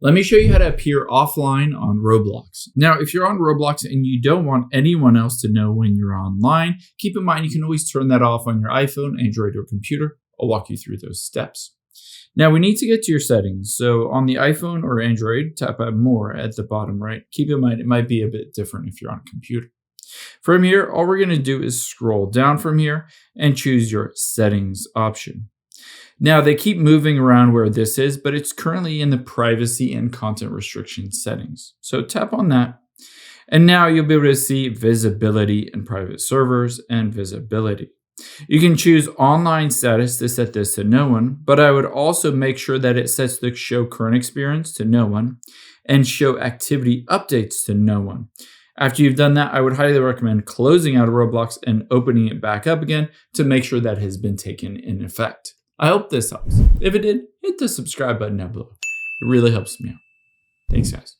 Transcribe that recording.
Let me show you how to appear offline on Roblox. Now, if you're on Roblox and you don't want anyone else to know when you're online, keep in mind you can always turn that off on your iPhone, Android, or computer. I'll walk you through those steps. Now, we need to get to your settings. So on the iPhone or Android, tap on More at the bottom right. Keep in mind it might be a bit different if you're on a computer. From here, all we're going to do is scroll down from here and choose your Settings option. Now, they keep moving around where this is, but it's currently in the privacy and content restriction settings. So tap on that. And now you'll be able to see visibility and private servers and visibility. You can choose online status to set this to no one, but I would also make sure that it sets the show current experience to no one and show activity updates to no one. After you've done that, I would highly recommend closing out of Roblox and opening it back up again to make sure that has been taken in effect. I hope this helps. If it did, hit the subscribe button down below. It really helps me out. Thanks, guys.